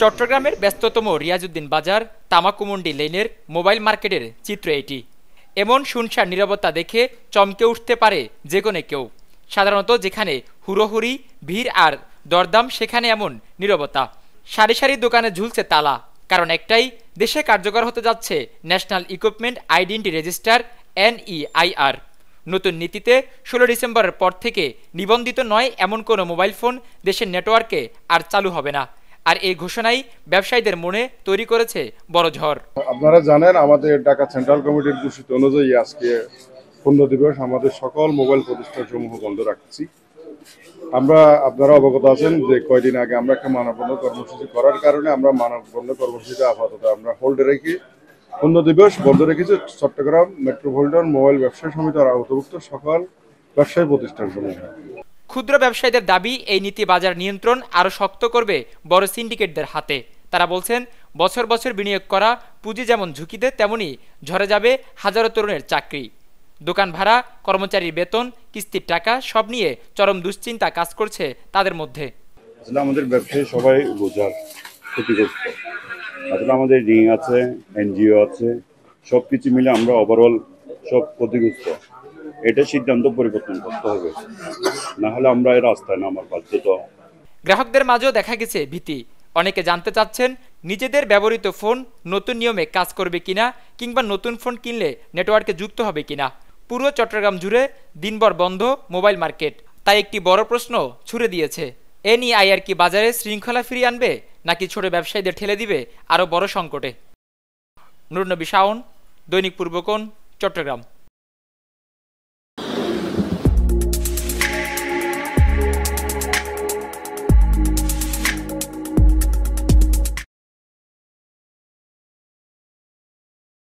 চট্টগ্রামের ব্যস্ততম রিয়াজউদ্দিন বাজার তামাকুমন্ডি লেনের মোবাইল মার্কেটের চিত্র এটি। এমন শুনশান নীরবতা দেখে চমকে উঠতে পারে যে কোনো কেউ। সাধারণত যেখানে হুড়োহুড়ি ভিড় আর দরদাম, সেখানে এমন নীরবতা। সারি সারি দোকানে ঝুলছে তালা, কারণ একটাই, দেশে কার্যকর হতে যাচ্ছে national equipment identity register NEIR। নতুন নীতিতে 16 ডিসেম্বরের পর থেকে নিবন্ধিত নয় এমন কোনো মোবাইল ফোন দেশের নেটওয়ার্কে আর চালু হবে না। আর এই ঘোষণাই ব্যবসায়ীদের মনে তৈরি করেছে বড় ঝড়। আপনারা জানেন, আমাদের ঢাকা সেন্ট্রাল কমিটির ঘোষিত অনুযায়ী আজকে 15 দিবস আমাদের সকল মোবাইল প্রতিষ্ঠানসমূহ বন্ধ রাখছি। আপনারা অবগত আছেন যে কয়দিন আগে আমরা একটা মানববন্ধন কর্মসূচি করার কারণে আমরা মানববন্ধন কর্মসূচিটা আপাতত আমরা হোল্ডে রেখে 15 দিবস বন্ধ রেখেছি চট্টগ্রাম মেট্রোপলিটন মোবাইল ব্যবসায়ী সমিতির আওতাভুক্ত সকল ব্যবসায়ী প্রতিষ্ঠানসমূহ। ক্ষুদ্র ব্যবসায়ীদের দাবি, এই নীতি বাজার নিয়ন্ত্রণ আরও শক্ত করবে বড় সিন্ডিকেটদের হাতে। তারা বলছেন, বছর বছর বিনিয়োগ করা পুঁজি যেমন ঝুঁকিতে, তেমনি ঝরে যাবে হাজারো তরুণের চাকরি। দোকান ভাড়া, কর্মচারীর বেতন, কিস্তির টাকা সব নিয়ে চরম দুশ্চিন্তা কাজ করছে তাদের মধ্যে। আসলে আমাদের ব্যবসায়ী সবাই বোঝার ক্ষতিগ্রস্ত। আসলে আমাদের রিং আছে, NGO আছে, সবকিছু মিলে আমরা ওভারঅল সব ক্ষতিগ্রস্ত। এটা সিদ্ধান্ত পরিবর্তন করতে হবে, না হলে আমরা এই রাস্তায় নামার বাধ্যতা। গ্রাহকদের মাঝেও দেখা গেছে ভীতি। অনেকে জানতে চাচ্ছেন নিজেদের ব্যবহৃত ফোন নতুন নিয়মে কাজ করবে কিনা, কিংবা নতুন ফোন কিনলে নেটওয়ার্কে যুক্ত হবে কিনা। পুরো চট্টগ্রাম জুড়ে দিনভর বন্ধ মোবাইল মার্কেট, তাই একটি বড় প্রশ্ন ছুড়ে দিয়েছে। NEIR কি বাজারে শৃঙ্খলা ফিরিয়ে আনবে, নাকি ছোট ব্যবসায়ীদের ঠেলে দিবে আরও বড় সংকটে? নুরনবী শাওন, দৈনিক পূর্বকোণ, চট্টগ্রাম।